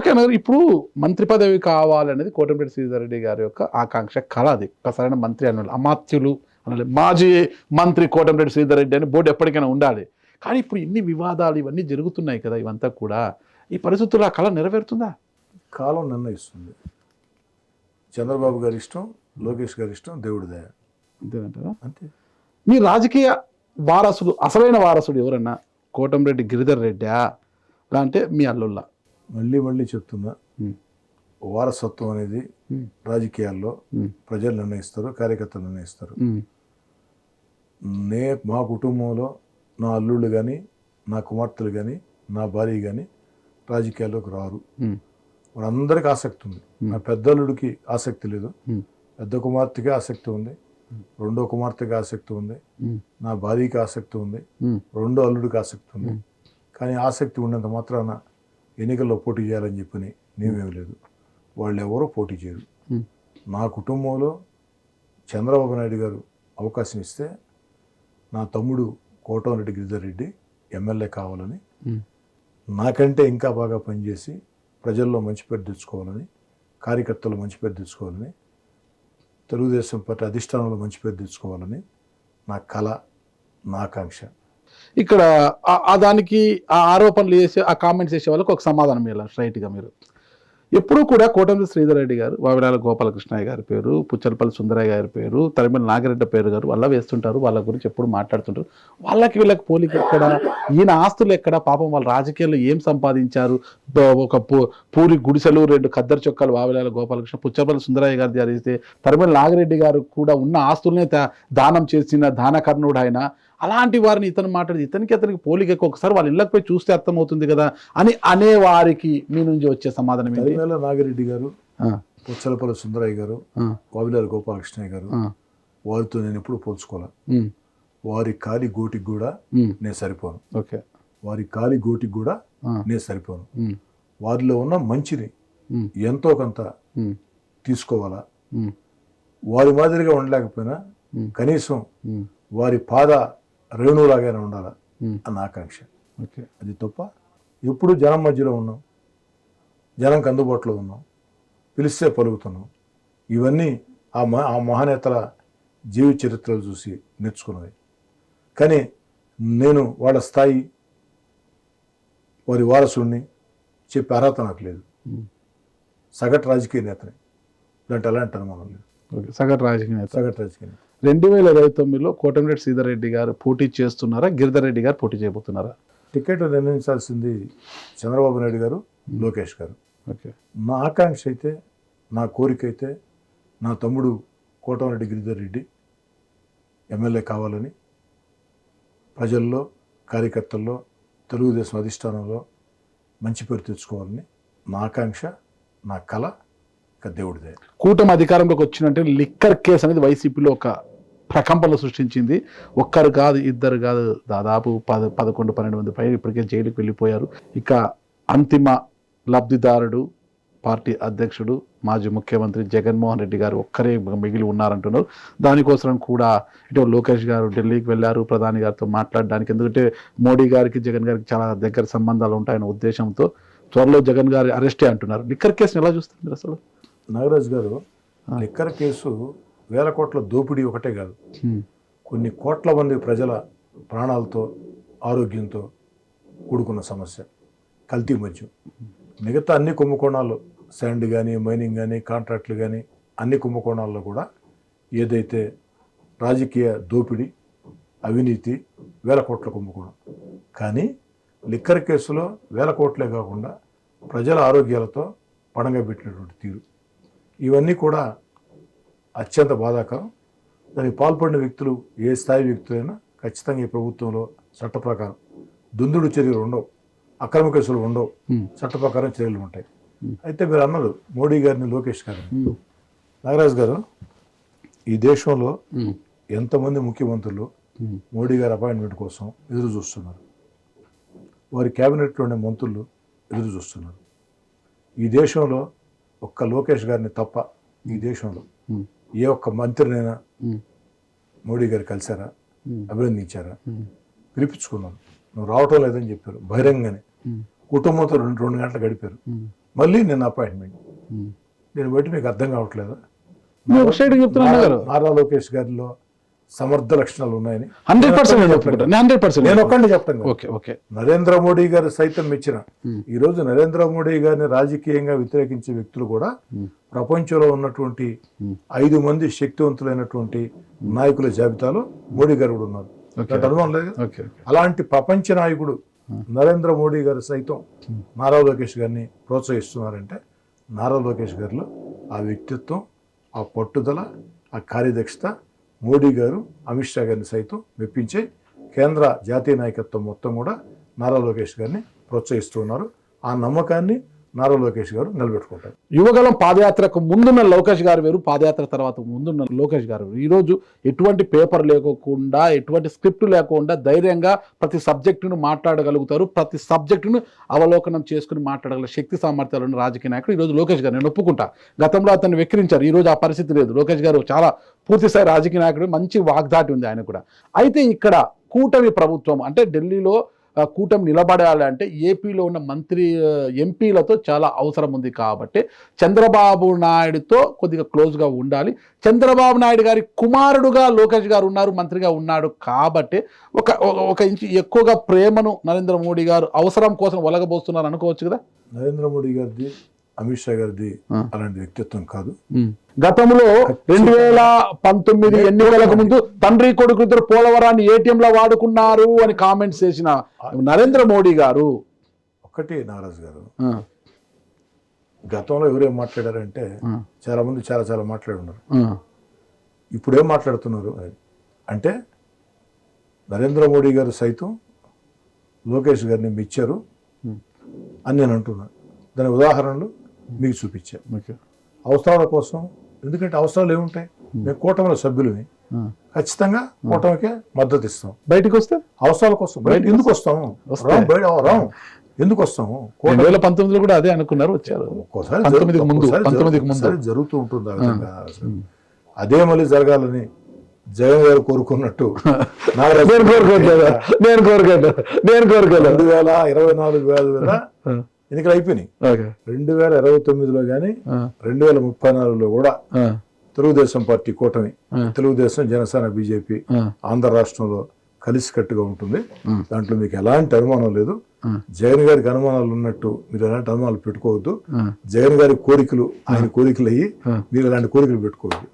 Okay అన్నారు. ఇప్పుడు మంత్రి పదవి కావాలనేది కోటంరెడ్డి శ్రీధర్ రెడ్డి గారి యొక్క ఆకాంక్ష కళ. అది ఒక సరైన మంత్రి అనాలి, అమాత్యులు అనాలి, మాజీ మంత్రి కోటంరెడ్డి శ్రీధర్ రెడ్డి అని బోర్డు ఎప్పటికైనా ఉండాలి. కానీ ఇప్పుడు ఇన్ని వివాదాలు ఇవన్నీ జరుగుతున్నాయి కదా, ఇవంతా కూడా ఈ పరిస్థితుల్లో ఆ కళ నెరవేరుతుందా? కాలం నిర్ణయిస్తుంది. చంద్రబాబు గారి ఇష్టం, లోకేష్ గారి ఇష్టం, దేవుడి దయ, అంతేనంటారా? అంతే. మీ రాజకీయ వారసుడు, అసలైన వారసుడు ఎవరన్నా కోటంరెడ్డి గిరిధర్ రెడ్డా అంటే మీ అల్లుల్లా? మళ్ళీ చెప్తున్నా, వారసత్వం అనేది రాజకీయాల్లో ప్రజలు నిర్ణయిస్తారు, కార్యకర్తలు నిర్ణయిస్తారు. మా కుటుంబంలో నా అల్లుళ్ళు కానీ, నా కుమార్తెలు కానీ, నా భార్య కానీ రాజకీయాల్లోకి రారు. వాళ్ళందరికీ ఆసక్తి ఉంది. నా పెద్దల్లుడికి ఆసక్తి లేదు, పెద్ద కుమార్తెకి ఆసక్తి ఉంది, రెండో కుమార్తెకి ఆసక్తి ఉంది, నా భార్యకి ఆసక్తి ఉంది, రెండో అల్లుడికి ఆసక్తి ఉంది. కానీ ఆసక్తి ఉన్నంత మాత్రాన ఎన్నికల్లో పోటీ చేయాలని చెప్పని నీవేమీ లేదు. వాళ్ళు ఎవరో పోటీ చేయరు. నా కుటుంబంలో చంద్రబాబు నాయుడు గారు అవకాశం ఇస్తే నా తమ్ముడు కోటంరెడ్డి గిరిధర్ రెడ్డి ఎమ్మెల్యే కావాలని, నాకంటే ఇంకా బాగా పనిచేసి ప్రజల్లో మంచి పేరు తెచ్చుకోవాలని, కార్యకర్తలు మంచి పేరు తెచ్చుకోవాలని, తెలుగుదేశం పార్టీ అధిష్టానంలో మంచి పేరు తెచ్చుకోవాలని నా కళ, నా ఆకాంక్ష. ఇక్కడ దానికి ఆ ఆరోపణలు చేసే, ఆ కామెంట్స్ చేసే వాళ్ళకి ఒక సమాధానం ఇవ్వాలి స్ట్రైట్గా. మీరు ఎప్పుడూ కూడా కోటంరెడ్డి శ్రీధర్ రెడ్డి గారు, వావిలాల గోపాలకృష్ణయ్య గారి పేరు, పుచ్చలపల్లి సుందరయ్య గారి పేరు, తరిమల నాగిరెడ్డి పేరు గారు వాళ్ళ వేస్తుంటారు, వాళ్ళ గురించి ఎప్పుడు మాట్లాడుతుంటారు. వీళ్ళకి పోలిక ఎక్కడ? ఈయన ఆస్తులు ఎక్కడ? పాపం వాళ్ళ రాజకీయాల్లో ఏం సంపాదించారు? ఒక పూరి గుడిసెలు, 2 ఖద్దరు చొక్కాలు వావిలాల గోపాలకృష్ణ, పుచ్చలపల్లి సుందరయ్య గారు జరిగితే, తరిమల నాగిరెడ్డి గారు కూడా ఉన్న ఆస్తులనే దానం చేసిన దానకర్ణుడు ఆయన. అలాంటి వారిని ఇతను మాట్లాడి అతనికి పోలికకు ఒకసారి వాళ్ళ ఇళ్ళకి పోయి చూస్తే అర్థమవుతుంది కదా అని అనేవారికి మీ నుంచి వచ్చే సమాధానం ఏంటి? తరిమల నాగిరెడ్డి గారు, పుచ్చలపల్లి సుందరయ్య గారు, వావిలాల గోపాలకృష్ణయ్య గారు, వారితో నేను ఎప్పుడు పోల్చుకోవాలి. వారి కాలి గోటికి కూడా నేను సరిపోను. ఓకే, వారి కాలి గోటికి కూడా నేను సరిపోను. వారిలో ఉన్న మంచిని ఎంతో కొంత తీసుకోవాలా. వారి మాదిరిగా ఉండలేకపోయినా కనీసం వారి పాద రేణులాగానే ఉండాలా అన్న ఆకాంక్ష. ఓకే, అది తప్ప ఎప్పుడు జనం మధ్యలో ఉన్నాం, జనంకి అందుబాటులో ఉన్నాం, పిలిస్తే పలుకుతున్నాం. ఇవన్నీ ఆ మహానేతల జీవిత చరిత్రలు చూసి నేర్చుకున్నవి. కానీ నేను వాళ్ళ స్థాయి, వారి వారసుడిని చెప్పే అర్హత నాకు లేదు. సగటు రాజకీయ నేతని, దాంట్లో ఎలాంటి అనుమానం లేదు. సగటు రాజకీయ నేత. 2029లో కోటంరెడ్డి శ్రీధర్ రెడ్డి గారు పోటీ చేస్తున్నారా, గిరిధర్ రెడ్డి గారు పోటీ చేయబోతున్నారా? టికెట్ నిర్ణయించాల్సింది చంద్రబాబు నాయుడు గారు, లోకేష్ గారు. ఓకే, నా ఆకాంక్ష అయితే, నా కోరిక అయితే నా తమ్ముడు కోటంరెడ్డి గిరిధర్ రెడ్డి ఎమ్మెల్యే కావాలని, ప్రజల్లో, కార్యకర్తల్లో, తెలుగుదేశం అధిష్టానంలో మంచి పేరు తెచ్చుకోవాలని నా ఆకాంక్ష, నా కళ, దేవుడి దయ. కూటమి అధికారంలోకి వచ్చినట్టే లిక్కర్ కేసు అనేది వైసీపీలో ఒక ప్రకంపనలు సృష్టించింది. ఒక్కరు కాదు, ఇద్దరు కాదు, దాదాపు 11-12 మంది పైన ఇప్పటికే జైలుకి వెళ్ళిపోయారు. ఇక అంతిమ లబ్ధిదారుడు పార్టీ అధ్యక్షుడు మాజీ ముఖ్యమంత్రి జగన్మోహన్ రెడ్డి గారు ఒక్కరే మిగిలి ఉన్నారంటున్నారు. దానికోసం కూడా ఇటు లోకేష్ గారు ఢిల్లీకి వెళ్ళారు ప్రధాని గారితో మాట్లాడడానికి. ఎందుకంటే మోడీ గారికి, జగన్ గారికి చాలా దగ్గర సంబంధాలు ఉంటాయన్న ఉద్దేశంతో త్వరలో జగన్ గారి అరెస్టే అంటున్నారు. లిక్కర్ కేసుని ఎలా చూస్తారు మీరు అసలు? నాగరాజు గారు, లిక్కర్ కేసు వేల కోట్ల దోపిడీ ఒకటే కాదు, కొన్ని కోట్ల మంది ప్రజల ప్రాణాలతో, ఆరోగ్యంతో కూడుకున్న సమస్య. కల్తీ మద్యం, మిగతా అన్ని కుంభకోణాలు, శాండ్ కానీ, మైనింగ్ కానీ, కాంట్రాక్ట్లు కానీ, అన్ని కుంభకోణాల్లో కూడా ఏదైతే రాజకీయ దోపిడీ, అవినీతి, వేల కోట్ల కుంభకోణం. కానీ లిక్కర్ కేసులో వేల కోట్లే కాకుండా ప్రజల ఆరోగ్యాలతో పణంగా పెట్టినటువంటి తీరు, ఇవన్నీ కూడా అత్యంత బాధాకరం. దానికి పాల్పడిన వ్యక్తులు ఏ స్థాయి వ్యక్తులైనా ఖచ్చితంగా ఈ ప్రభుత్వంలో చట్ట ప్రకారం దుందుడు చర్యలు ఉండవు, అక్రమ కేసులు ఉండవు, చట్ట ప్రకారం చర్యలు ఉంటాయి. అయితే మీరు అన్నారు మోడీ గారిని, లోకేష్ గారిని. నాగరాజు గారు, ఈ దేశంలో ఎంతమంది ముఖ్యమంత్రులు మోడీ గారి అపాయింట్మెంట్ కోసం ఎదురు చూస్తున్నారు, వారి క్యాబినెట్లోని మంత్రులు ఎదురు చూస్తున్నారు. ఈ దేశంలో ఒక్క లోకేష్ గారిని తప్ప ఈ దేశంలో ఏ ఒక్క మంత్రినైనా మోడీ గారు కలిసారా, అభినందించారా? పిలిపించుకున్నాను, నువ్వు రావటం లేదని చెప్పారు బహిరంగానే. కుటుంబంతో 2 గంటలు గడిపారు. మళ్ళీ నిన్న అపాయింట్మెంట్. దీన్ని బట్టి మీకు అర్థం కావట్లేదు మీరు ఒక సైడ్ చెప్తున్నా గారు నారా లోకేష్ గారిలో సమర్థ లక్షణాలు ఉన్నాయని 100% నేను ఒక్కడిని చెప్తాను. ఓకే ఓకే నరేంద్ర మోడీ గారు సైతం మెచ్చిన ఈ రోజు నరేంద్ర మోడీ గారిని రాజకీయంగా వ్యతిరేకించే వ్యక్తులు కూడా ప్రపంచంలో ఉన్నటువంటి 5 మంది శక్తివంతులైనటువంటి నాయకుల జాబితాలో మోడీ గారు కూడా ఉన్నారు. అనుమానం లేదు. ఓకే అలాంటి ప్రపంచ నాయకుడు నరేంద్ర మోడీ గారు సైతం నారా లోకేష్ గారిని ప్రోత్సహిస్తున్నారంటే నారా లోకేష్ గారిలో ఆ వ్యక్తిత్వం, ఆ పట్టుదల, ఆ కార్యదక్షత మోడీ గారు అమిత్ షా గారిని సైతం మెప్పించే కేంద్ర జాతీయ నాయకత్వం మొత్తం కూడా నారా లోకేష్ గారిని ప్రోత్సహిస్తున్నారు. ఆ నమ్మకాన్ని నారా లోకేష్ గారు నిలబెట్టుకుంటారు. యువగలం పాదయాత్రకు ముందున్న లోకేష్ గారు వేరు, పాదయాత్ర తర్వాత ముందున్న లోకేష్ గారు వేరు. ఈరోజు ఎటువంటి పేపర్ లేకోకుండా, ఎటువంటి స్క్రిప్ట్ లేకుండా ధైర్యంగా ప్రతి సబ్జెక్టును మాట్లాడగలుగుతారు. ప్రతి సబ్జెక్టును అవలోకనం చేసుకుని మాట్లాడగల శక్తి సామర్థ్యాలు ఉన్న రాజకీయ నాయకుడు ఈరోజు లోకేష్ గారు. నేను ఒప్పుకుంటా, గతంలో అతన్ని వెక్కిరించారు, ఈరోజు ఆ పరిస్థితి లేదు. లోకేష్ గారు చాలా పూర్తిస్థాయి రాజకీయ నాయకుడు, మంచి వాగ్దాటి ఉంది ఆయన కూడా. అయితే ఇక్కడ కూటమి ప్రభుత్వం అంటే ఢిల్లీలో కూటమి నిలబడాలి అంటే ఏపీలో ఉన్న ఎంపీలతో చాలా అవసరం ఉంది. కాబట్టి చంద్రబాబు నాయుడుతో కొద్దిగా క్లోజ్గా ఉండాలి. చంద్రబాబు నాయుడు గారి కుమారుడుగా లోకేష్ గారు ఉన్నారు, మంత్రిగా ఉన్నాడు. కాబట్టి ఒక ఇంచు ఎక్కువగా ప్రేమను నరేంద్ర మోడీ గారు అవసరం కోసం ఒలగబోస్తున్నారు అనుకోవచ్చు కదా. నరేంద్ర మోడీ గారిది, అమిత్ షా గారిది అలాంటి వ్యక్తిత్వం కాదు. గతంలో 2019 ఎన్నికలకు ముందు తండ్రి కొడుకు ఇద్దరు పోలవరాన్ని ATM లో వాడుకున్నారు అని కామెంట్స్ చేసిన నరేంద్ర మోడీ గారు ఒక్కటి నారాజు గారు, గతంలో ఎవరేం మాట్లాడారంటే చాలా మంది చాలా మాట్లాడున్నారు. ఇప్పుడు ఏం మాట్లాడుతున్నారు అంటే నరేంద్ర మోడీ గారు సైతం లోకేష్ గారిని మెచ్చారు అని నేను అంటున్నాను. దాని ఉదాహరణలు మీకు చూపించాను. అవసరాల కోసం, ఎందుకంటే అవసరాలు ఏముంటాయి, మేము కూటమిలో సభ్యులమే, ఖచ్చితంగా కూటమికే మద్దతు ఇస్తాం. బయటకు వస్తే అవసరాల కోసం బయట ఎందుకు వస్తాము, రాం ఎందుకు వస్తాము. 2019లో కూడా అదే అనుకున్నారు, వచ్చారు. ఒక్కోసారి 19కి ముందు జరుగుతూ ఉంటుంది ఆ విధంగా. అదే మళ్ళీ జరగాలని జగన్ గారు కోరుకున్నట్టు నేను కోరుకోలేదు 2024 ఎన్నికలు అయిపోయినాయి. 2029లో కానీ 2034లో కూడా తెలుగుదేశం పార్టీ కూటమి, తెలుగుదేశం, జనసేన, బీజేపీ ఆంధ్ర రాష్ట్రంలో కలిసికట్టుగా ఉంటుంది. దాంట్లో మీకు ఎలాంటి అనుమానం లేదు. జగన్ గారికి అనుమానాలు ఉన్నట్టు మీరు ఎలాంటి అనుమానాలు పెట్టుకోవద్దు. జగన్ గారి కోరికలు ఆయన కోరికలు అయ్యి మీరు ఎలాంటి కోరికలు పెట్టుకోవద్దు.